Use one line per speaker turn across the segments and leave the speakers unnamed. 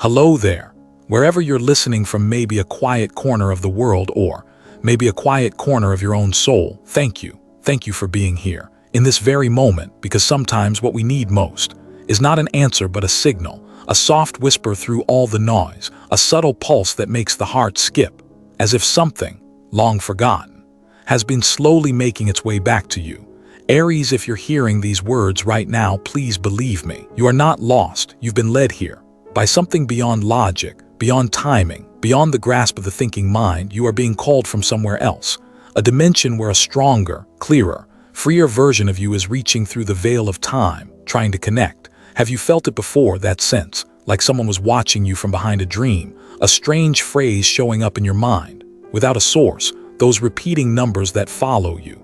Hello there, wherever you're listening from, maybe a quiet corner of the world or maybe a quiet corner of your own soul. Thank you. Thank you for being here in this very moment, because sometimes what we need most is not an answer but a signal, a soft whisper through all the noise, a subtle pulse that makes the heart skip, as if something, long forgotten, has been slowly making its way back to you. Aries, if you're hearing these words right now, please believe me. You are not lost. You've been led here by something beyond logic, beyond timing, beyond the grasp of the thinking mind. You are being called from somewhere else, a dimension where a stronger, clearer, freer version of you is reaching through the veil of time, trying to connect. Have you felt it before, that sense, like someone was watching you from behind a dream, a strange phrase showing up in your mind, without a source, those repeating numbers that follow you?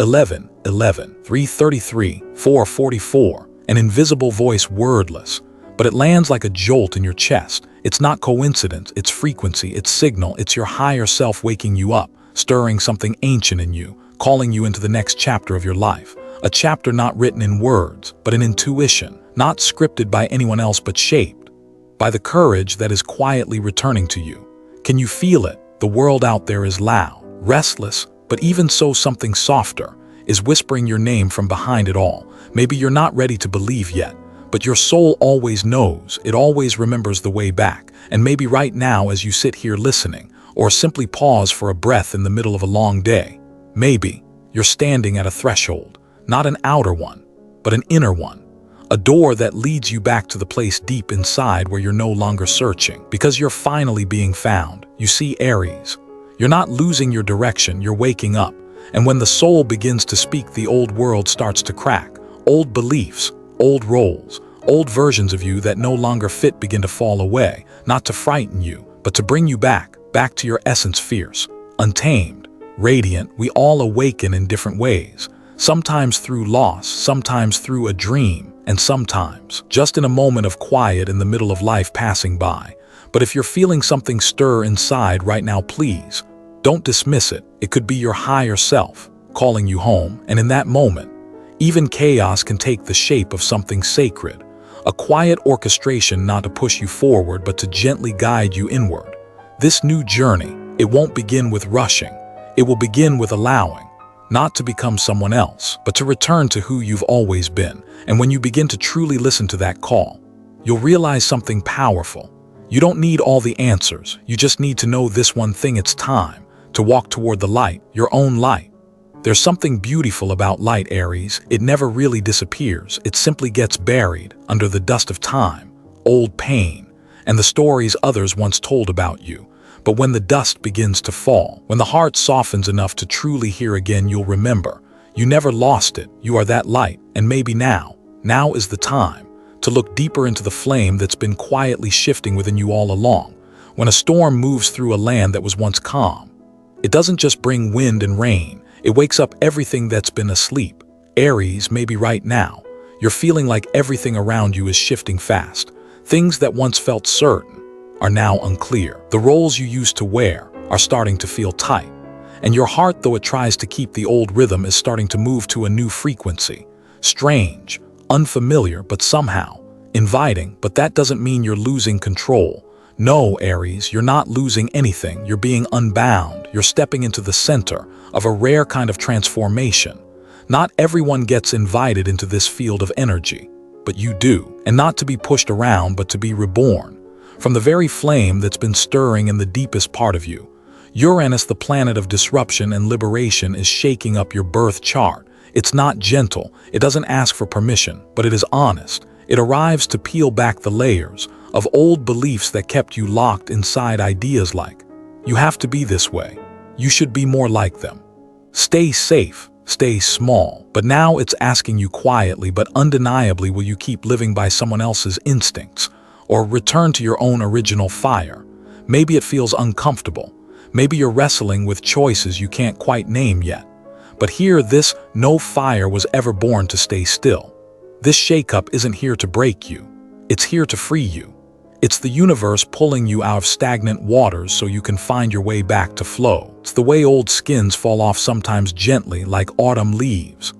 11, 11, 333, 444, an invisible voice, wordless, but it lands like a jolt in your chest. It's not coincidence, it's frequency, it's signal, it's your higher self waking you up, stirring something ancient in you, calling you into the next chapter of your life. A chapter not written in words, but in intuition, not scripted by anyone else but shaped by the courage that is quietly returning to you. Can you feel it? The world out there is loud, restless, but even so something softer is whispering your name from behind it all. Maybe you're not ready to believe yet, but your soul always knows, it always remembers the way back. And maybe right now, as you sit here listening, or simply pause for a breath in the middle of a long day, maybe you're standing at a threshold, not an outer one, but an inner one. A door that leads you back to the place deep inside where you're no longer searching, because you're finally being found. You see, Aries, you're not losing your direction, you're waking up. And when the soul begins to speak, the old world starts to crack. Old beliefs, old roles, old versions of you that no longer fit begin to fall away, not to frighten you, but to bring you back to your essence, fierce, untamed, radiant. We all awaken in different ways, sometimes through loss, sometimes through a dream, and sometimes just in a moment of quiet in the middle of life passing by. But if you're feeling something stir inside right now, please don't dismiss it. It could be your higher self calling you home, and in that moment, even chaos can take the shape of something sacred, a quiet orchestration not to push you forward but to gently guide you inward. This new journey, it won't begin with rushing. It will begin with allowing, not to become someone else, but to return to who you've always been. And when you begin to truly listen to that call, you'll realize something powerful. You don't need all the answers. You just need to know this one thing: it's time to walk toward the light, your own light. There's something beautiful about light, Aries. It never really disappears. It simply gets buried under the dust of time, old pain, and the stories others once told about you. But when the dust begins to fall, when the heart softens enough to truly hear again, you'll remember. You never lost it. You are that light. And maybe now is the time to look deeper into the flame that's been quietly shifting within you all along. When a storm moves through a land that was once calm, it doesn't just bring wind and rain. It wakes up everything that's been asleep. Aries, maybe right now, you're feeling like everything around you is shifting fast. Things that once felt certain are now unclear. The roles you used to wear are starting to feel tight. And your heart, though it tries to keep the old rhythm, is starting to move to a new frequency. Strange, unfamiliar, but somehow inviting. But that doesn't mean you're losing control. No, Aries, you're not losing anything. You're being unbound. You're stepping into the center of a rare kind of transformation. Not everyone gets invited into this field of energy, but you do. And not to be pushed around, but to be reborn from the very flame that's been stirring in the deepest part of you. Uranus, the planet of disruption and liberation, is shaking up your birth chart. It's not gentle. It doesn't ask for permission, but it is honest. It arrives to peel back the layers of old beliefs that kept you locked inside. Ideas like, you have to be this way, you should be more like them, stay safe, stay small. But now it's asking you quietly but undeniably, will you keep living by someone else's instincts or return to your own original fire? Maybe it feels uncomfortable. Maybe you're wrestling with choices you can't quite name yet. But hear this: no fire was ever born to stay still. This shakeup isn't here to break you. It's here to free you. It's the universe pulling you out of stagnant waters so you can find your way back to flow. It's the way old skins fall off, sometimes gently like autumn leaves,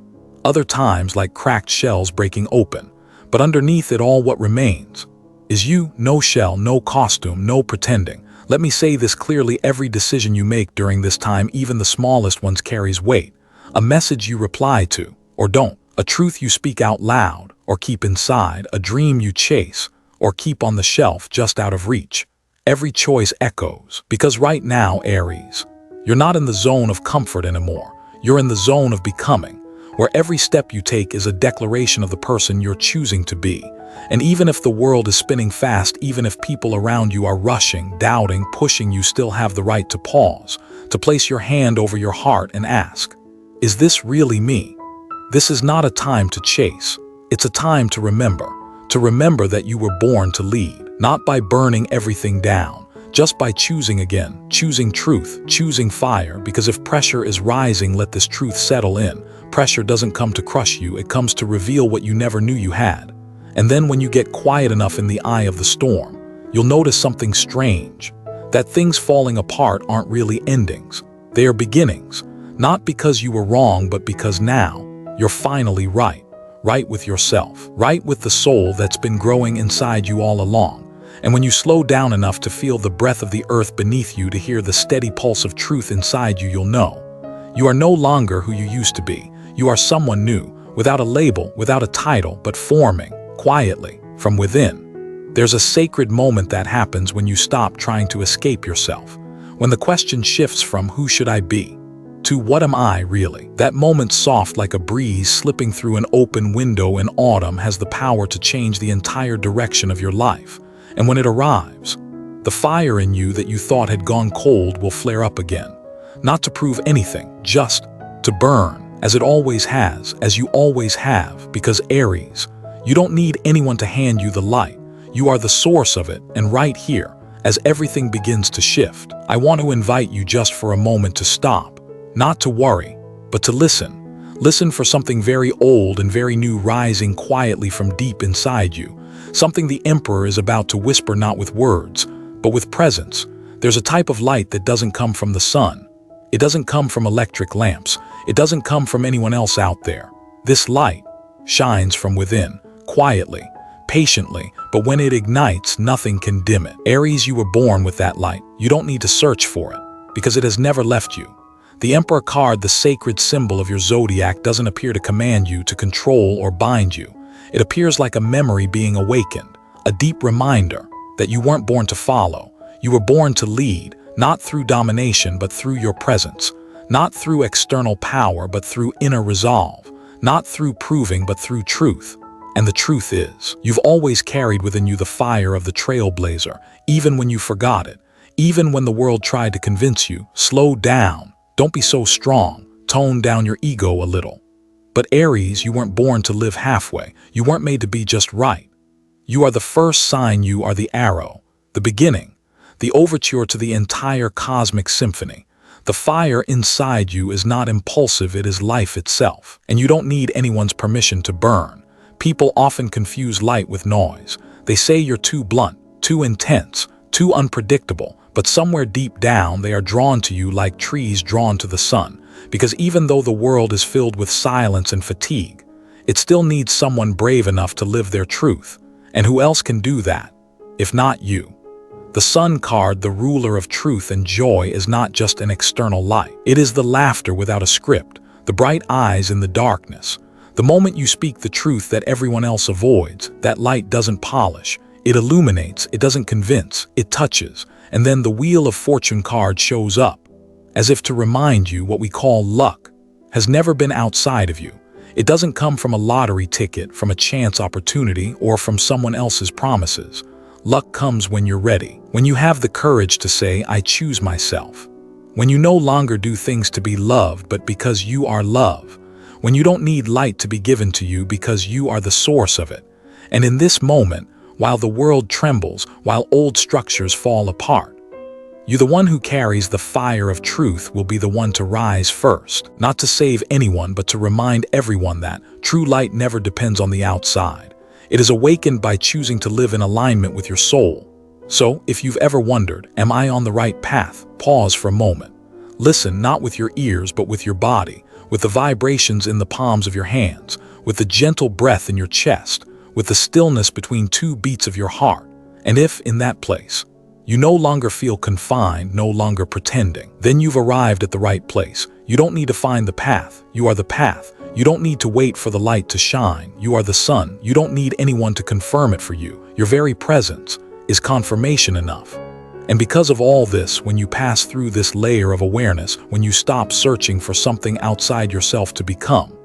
other times like cracked shells breaking open. But underneath it all, what remains? is you, no shell, no costume, no pretending. Let me say this clearly, every decision you make during this time, even the smallest ones, carries weight. A message you reply to, or don't. A truth you speak out loud, or keep inside. A dream you chase, or keep on the shelf just out of reach. Every choice echoes. Because right now, Aries, you're not in the zone of comfort anymore. You're in the zone of becoming, where every step you take is a declaration of the person you're choosing to be. And even if the world is spinning fast, even if people around you are rushing, doubting, pushing, you still have the right to pause, to place your hand over your heart and ask, is this really me? This is not a time to chase. It's a time to remember that you were born to lead, not by burning everything down, just by choosing again, choosing truth, choosing fire. Because if pressure is rising, let this truth settle in. Pressure doesn't come to crush you, it comes to reveal what you never knew you had. And then when you get quiet enough in the eye of the storm, you'll notice something strange. That things falling apart aren't really endings. They are beginnings. Not because you were wrong, but because now you're finally right. Right with yourself. Right with the soul that's been growing inside you all along. And when you slow down enough to feel the breath of the earth beneath you, to hear the steady pulse of truth inside you, you'll know. You are no longer who you used to be. You are someone new, without a label, without a title, but forming, quietly, from within. There's a sacred moment that happens when you stop trying to escape yourself. When the question shifts from who should I be to what am I really? That moment, soft like a breeze slipping through an open window in autumn, has the power to change the entire direction of your life. And when it arrives, the fire in you that you thought had gone cold will flare up again. Not to prove anything, just to burn, as it always has, as you always have. Because Aries, you don't need anyone to hand you the light. You are the source of it, and right here, as everything begins to shift, I want to invite you just for a moment to stop. Not to worry, but to listen. Listen for something very old and very new rising quietly from deep inside you. Something the Emperor is about to whisper, not with words, but with presence. There's a type of light that doesn't come from the sun. It doesn't come from electric lamps. It doesn't come from anyone else out there. This light shines from within, quietly, patiently, but when it ignites, nothing can dim it. Aries, you were born with that light. You don't need to search for it, because it has never left you. The Emperor card, the sacred symbol of your zodiac, doesn't appear to command you, to control or bind you. It appears like a memory being awakened, a deep reminder that you weren't born to follow. You were born to lead, not through domination, but through your presence. Not through external power, but through inner resolve. Not through proving, but through truth. And the truth is, you've always carried within you the fire of the trailblazer, even when you forgot it, even when the world tried to convince you. Slow down. Don't be so strong. Tone down your ego a little. But Aries, you weren't born to live halfway. You weren't made to be just right. You are the first sign. You are the arrow, the beginning, the overture to the entire cosmic symphony. The fire inside you is not impulsive, it is life itself. And you don't need anyone's permission to burn. People often confuse light with noise. They say you're too blunt, too intense, too unpredictable. But somewhere deep down, they are drawn to you like trees drawn to the sun. Because even though the world is filled with silence and fatigue, it still needs someone brave enough to live their truth. And who else can do that, if not you? The Sun card, the ruler of truth and joy, is not just an external light. It is the laughter without a script, the bright eyes in the darkness. The moment you speak the truth that everyone else avoids, that light doesn't polish. It illuminates, it doesn't convince, it touches. And then the Wheel of Fortune card shows up, as if to remind you what we call luck has never been outside of you. It doesn't come from a lottery ticket, from a chance opportunity, or from someone else's promises. Luck comes when you're ready, when you have the courage to say, I choose myself. When you no longer do things to be loved, but because you are love. When you don't need light to be given to you because you are the source of it. And in this moment, while the world trembles, while old structures fall apart, you, the one who carries the fire of truth, will be the one to rise first. Not to save anyone, but to remind everyone that true light never depends on the outside. It is awakened by choosing to live in alignment with your soul. So, if you've ever wondered, am I on the right path? Pause for a moment. Listen, not with your ears, but with your body, with the vibrations in the palms of your hands, with the gentle breath in your chest, with the stillness between two beats of your heart. And if, in that place, you no longer feel confined, no longer pretending, then you've arrived at the right place. You don't need to find the path. You are the path. You don't need to wait for the light to shine. You are the sun. You don't need anyone to confirm it for you. Your very presence is confirmation enough. And because of all this, when you pass through this layer of awareness, when you stop searching for something outside yourself to become,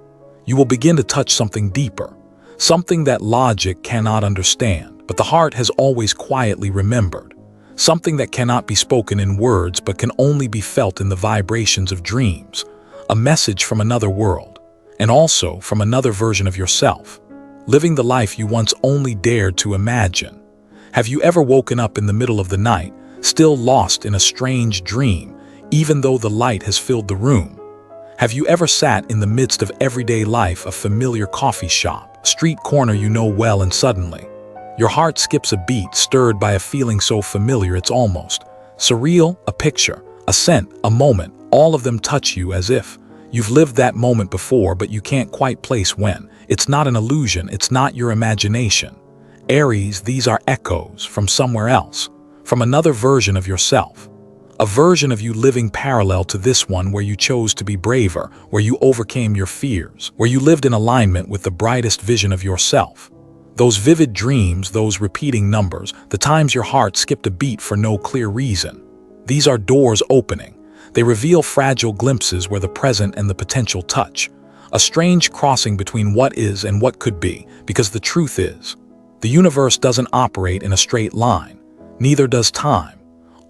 you will begin to touch something deeper, something that logic cannot understand, but the heart has always quietly remembered, something that cannot be spoken in words but can only be felt in the vibrations of dreams, a message from another world, and also from another version of yourself, living the life you once only dared to imagine. Have you ever woken up in the middle of the night, still lost in a strange dream, even though the light has filled the room? Have you ever sat in the midst of everyday life, a familiar coffee shop, street corner you know well, and suddenly, your heart skips a beat, stirred by a feeling so familiar it's almost surreal, a picture, a scent, a moment, all of them touch you as if you've lived that moment before, but you can't quite place when. It's not an illusion, it's not your imagination. Aries, these are echoes from somewhere else, from another version of yourself. A version of you living parallel to this one, where you chose to be braver, where you overcame your fears, where you lived in alignment with the brightest vision of yourself. Those vivid dreams, those repeating numbers, the times your heart skipped a beat for no clear reason. These are doors opening. They reveal fragile glimpses where the present and the potential touch. A strange crossing between what is and what could be, because the truth is, the universe doesn't operate in a straight line. Neither does time.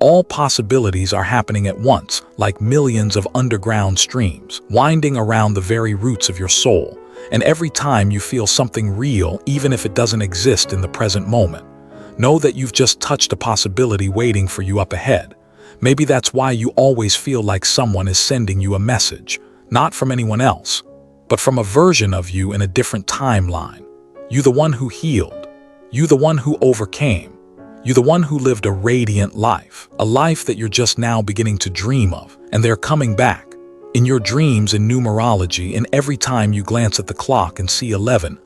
All possibilities are happening at once, like millions of underground streams, winding around the very roots of your soul. And every time you feel something real, even if it doesn't exist in the present moment, know that you've just touched a possibility waiting for you up ahead. Maybe that's why you always feel like someone is sending you a message, not from anyone else, but from a version of you in a different timeline. You, the one who healed. You, the one who overcame. You, the one who lived a radiant life, a life that you're just now beginning to dream of, and they're coming back. In your dreams, in numerology, and every time you glance at the clock and see 11,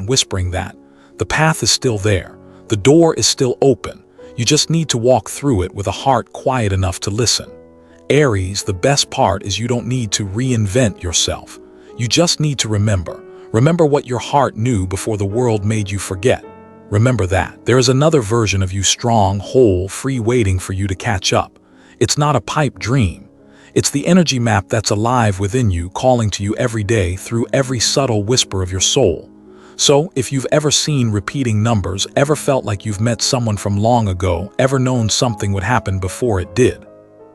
whispering that the path is still there, the door is still open. You just need to walk through it with a heart quiet enough to listen. Aries, the best part is you don't need to reinvent yourself. You just need to remember. Remember what your heart knew before the world made you forget. Remember that. There is another version of you, strong, whole, free, waiting for you to catch up. It's not a pipe dream. It's the energy map that's alive within you, calling to you every day through every subtle whisper of your soul. So, if you've ever seen repeating numbers, ever felt like you've met someone from long ago, ever known something would happen before it did,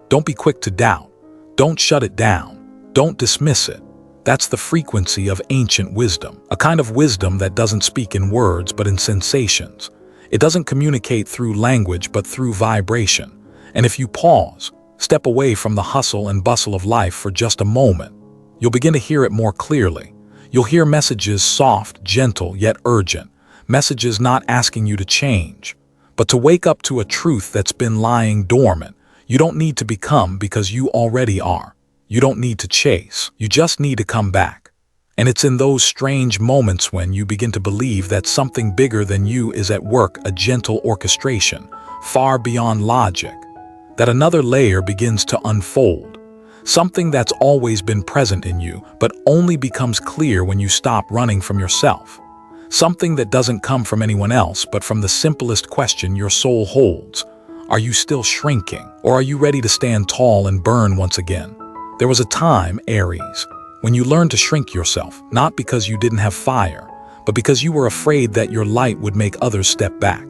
don't be quick to doubt. Don't shut it down. Don't dismiss it. That's the frequency of ancient wisdom, a kind of wisdom that doesn't speak in words but in sensations. It doesn't communicate through language but through vibration. And if you pause, step away from the hustle and bustle of life for just a moment, you'll begin to hear it more clearly. You'll hear messages soft, gentle, yet urgent. Messages not asking you to change, but to wake up to a truth that's been lying dormant. You don't need to become, because you already are. You don't need to chase. You just need to come back. And it's in those strange moments when you begin to believe that something bigger than you is at work, a gentle orchestration, far beyond logic, that another layer begins to unfold. Something that's always been present in you, but only becomes clear when you stop running from yourself. Something that doesn't come from anyone else, but from the simplest question your soul holds. Are you still shrinking, or are you ready to stand tall and burn once again? There was a time, Aries, when you learned to shrink yourself, not because you didn't have fire, but because you were afraid that your light would make others step back.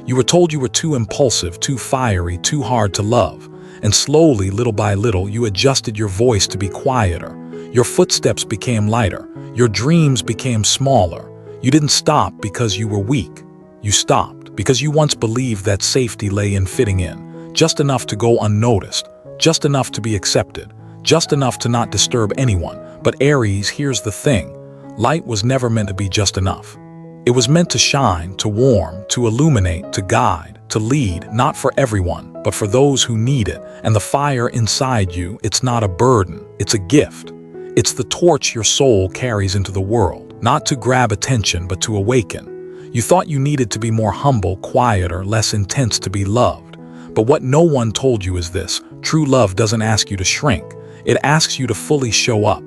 You were told you were too impulsive, too fiery, too hard to love. And slowly, little by little, you adjusted your voice to be quieter. Your footsteps became lighter. Your dreams became smaller. You didn't stop because you were weak. You stopped because you once believed that safety lay in fitting in, just enough to go unnoticed, just enough to be accepted, just enough to not disturb anyone. But Aries, here's the thing. Light was never meant to be just enough. It was meant to shine, to warm, to illuminate, to guide, to lead, not for everyone, but for those who need it. And the fire inside you, it's not a burden, it's a gift. It's the torch your soul carries into the world, not to grab attention, but to awaken. You thought you needed to be more humble, quieter, less intense to be loved. But what no one told you is this: true love doesn't ask you to shrink, it asks you to fully show up.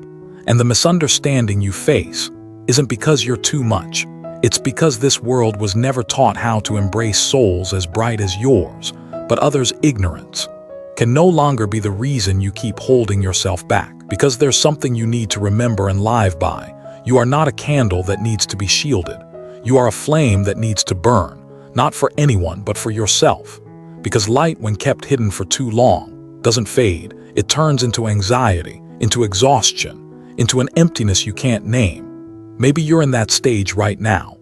And the misunderstanding you face isn't because you're too much. It's because this world was never taught how to embrace souls as bright as yours, but others' ignorance can no longer be the reason you keep holding yourself back. Because there's something you need to remember and live by. You are not a candle that needs to be shielded. You are a flame that needs to burn, not for anyone but for yourself. Because light, when kept hidden for too long, doesn't fade. It turns into anxiety, into exhaustion, into an emptiness you can't name. Maybe you're in that stage right now.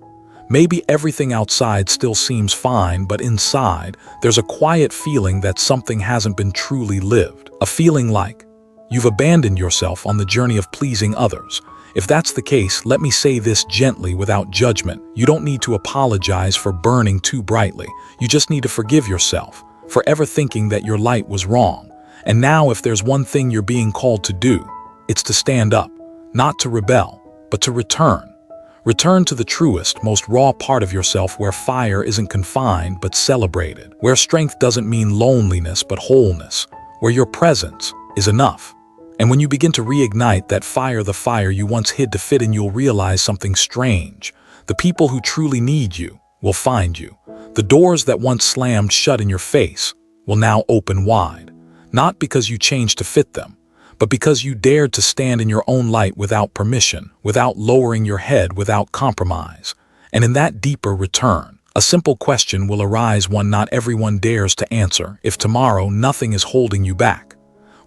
Maybe everything outside still seems fine, but inside, there's a quiet feeling that something hasn't been truly lived. A feeling like you've abandoned yourself on the journey of pleasing others. If that's the case, let me say this gently without judgment. You don't need to apologize for burning too brightly. You just need to forgive yourself for ever thinking that your light was wrong. And now, if there's one thing you're being called to do, it's to stand up, not to rebel, but to return. Return to the truest, most raw part of yourself, where fire isn't confined but celebrated, where strength doesn't mean loneliness but wholeness, where your presence is enough. And when you begin to reignite that fire, the fire you once hid to fit in, you'll realize something strange. The people who truly need you will find you. The doors that once slammed shut in your face will now open wide, not because you changed to fit them, but because you dared to stand in your own light without permission, without lowering your head, without compromise. And in that deeper return, a simple question will arise, one not everyone dares to answer. If tomorrow nothing is holding you back,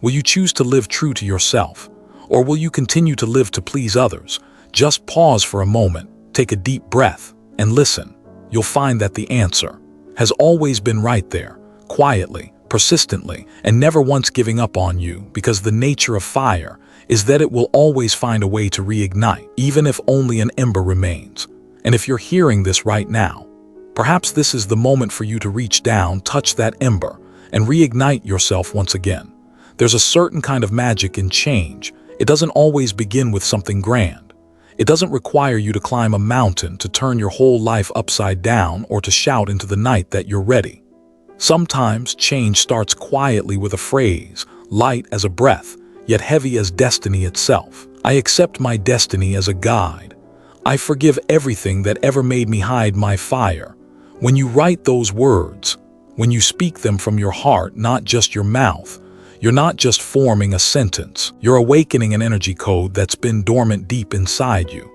will you choose to live true to yourself? Or will you continue to live to please others? Just pause for a moment, take a deep breath, and listen. You'll find that the answer has always been right there, quietly, persistently, and never once giving up on you, because the nature of fire is that it will always find a way to reignite, even if only an ember remains. And if you're hearing this right now, perhaps this is the moment for you to reach down, touch that ember, and reignite yourself once again. There's a certain kind of magic in change. It doesn't always begin with something grand. It doesn't require you to climb a mountain, to turn your whole life upside down, or to shout into the night that you're ready. Sometimes change starts quietly with a phrase, light as a breath, yet heavy as destiny itself. I accept my destiny as a guide. I forgive everything that ever made me hide my fire. When you write those words, when you speak them from your heart, not just your mouth, you're not just forming a sentence. You're awakening an energy code that's been dormant deep inside you.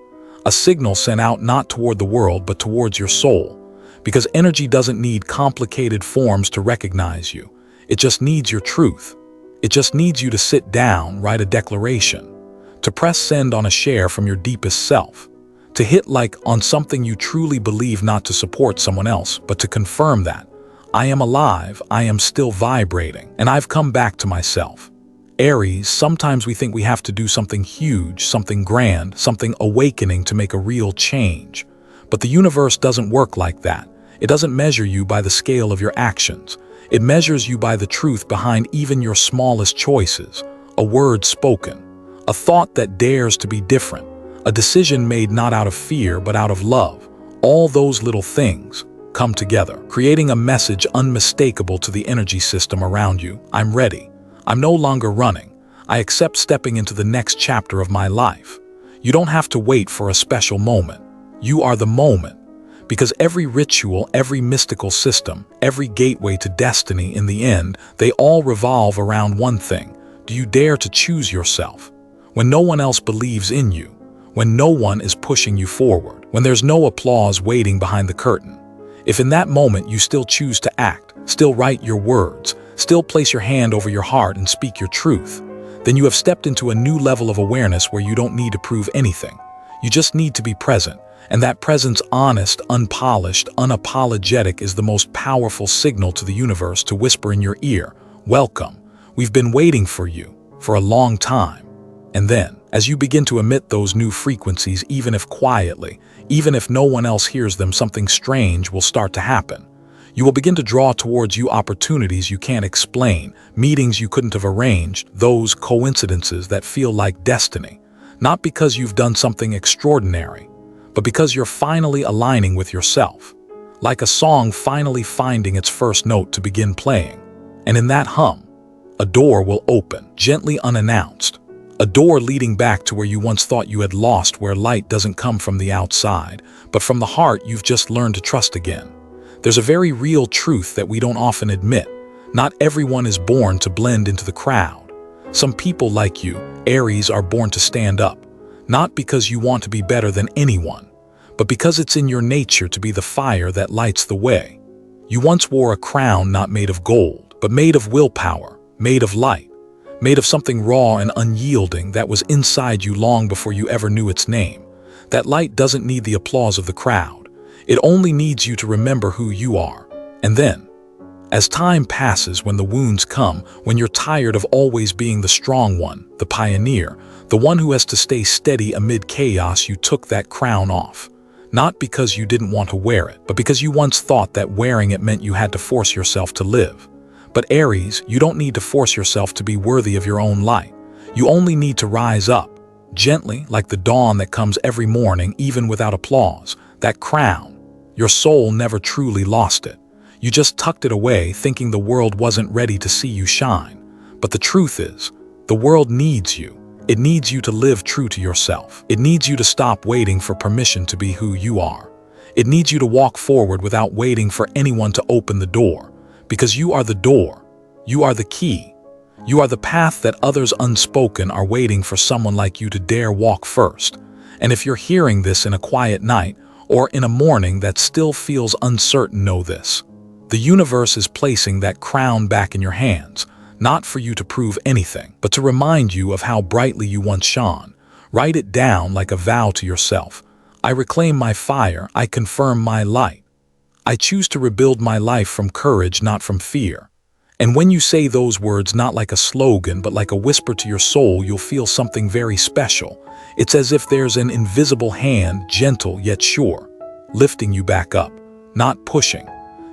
A signal sent out not toward the world, but towards your soul. Because energy doesn't need complicated forms to recognize you. It just needs your truth. It just needs you to sit down, write a declaration, to press send on a share from your deepest self, to hit like on something you truly believe, not to support someone else, but to confirm that I am alive, I am still vibrating, and I've come back to myself. Aries, sometimes we think we have to do something huge, something grand, something awakening to make a real change. But the universe doesn't work like that. It doesn't measure you by the scale of your actions. It measures you by the truth behind even your smallest choices. A word spoken, a thought that dares to be different, a decision made not out of fear but out of love. All those little things come together, creating a message unmistakable to the energy system around you. I'm ready. I'm no longer running. I accept stepping into the next chapter of my life. You don't have to wait for a special moment. You are the moment. Because every ritual, every mystical system, every gateway to destiny, in the end, they all revolve around one thing. Do you dare to choose yourself? When no one else believes in you, when no one is pushing you forward, when there's no applause waiting behind the curtain. If in that moment you still choose to act, still write your words, still place your hand over your heart and speak your truth, then you have stepped into a new level of awareness where you don't need to prove anything. You just need to be present. And that presence, honest, unpolished, unapologetic, is the most powerful signal to the universe to whisper in your ear, welcome, we've been waiting for you for a long time. And then, as you begin to emit those new frequencies, even if quietly, even if no one else hears them, something strange will start to happen. You will begin to draw towards you opportunities you can't explain, meetings you couldn't have arranged, those coincidences that feel like destiny. Not because you've done something extraordinary, but because you're finally aligning with yourself, like a song finally finding its first note to begin playing. And in that hum, a door will open, gently unannounced. A door leading back to where you once thought you had lost, where light doesn't come from the outside, but from the heart you've just learned to trust again. There's a very real truth that we don't often admit. Not everyone is born to blend into the crowd. Some people like you, Aries, are born to stand up, not because you want to be better than anyone, but because it's in your nature to be the fire that lights the way. You once wore a crown not made of gold, but made of willpower, made of light, made of something raw and unyielding that was inside you long before you ever knew its name. That light doesn't need the applause of the crowd. It only needs you to remember who you are. And then, as time passes, when the wounds come, when you're tired of always being the strong one, the pioneer, the one who has to stay steady amid chaos, you took that crown off. Not because you didn't want to wear it, but because you once thought that wearing it meant you had to force yourself to live. But Aries, you don't need to force yourself to be worthy of your own light. You only need to rise up, gently, like the dawn that comes every morning, even without applause. That crown, your soul never truly lost it. You just tucked it away, thinking the world wasn't ready to see you shine. But the truth is, the world needs you. It needs you to live true to yourself. It needs you to stop waiting for permission to be who you are. It needs you to walk forward without waiting for anyone to open the door. Because you are the door. You are the key. You are the path that others unspoken are waiting for someone like you to dare walk first. And if you're hearing this in a quiet night or in a morning that still feels uncertain, know this. The universe is placing that crown back in your hands, not for you to prove anything, but to remind you of how brightly you once shone. Write it down like a vow to yourself. I reclaim my fire. I confirm my light. I choose to rebuild my life from courage, not from fear. And when you say those words, not like a slogan, but like a whisper to your soul, you'll feel something very special. It's as if there's an invisible hand, gentle yet sure, lifting you back up, not pushing.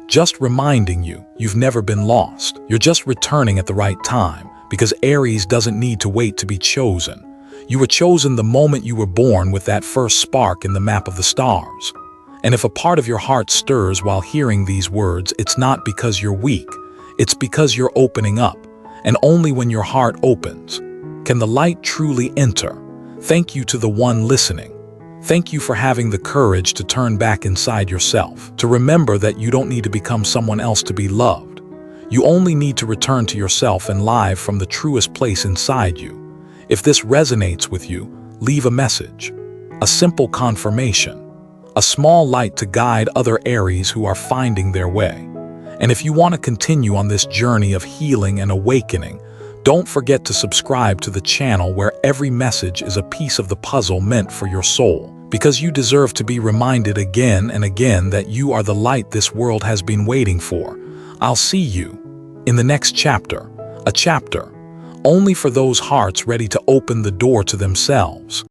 Just reminding you, you've never been lost. You're just returning at the right time, because Aries doesn't need to wait to be chosen. You were chosen the moment you were born, with that first spark in the map of the stars. And if a part of your heart stirs while hearing these words, it's not because you're weak. It's because you're opening up. And only when your heart opens can the light truly enter. Thank you to the one listening. Thank you for having the courage to turn back inside yourself, to remember that you don't need to become someone else to be loved. You only need to return to yourself and live from the truest place inside you. If this resonates with you, leave a message, a simple confirmation, a small light to guide other Aries who are finding their way. And if you want to continue on this journey of healing and awakening, don't forget to subscribe to the channel, where every message is a piece of the puzzle meant for your soul. Because you deserve to be reminded again and again that you are the light this world has been waiting for. I'll see you in the next chapter, a chapter only for those hearts ready to open the door to themselves.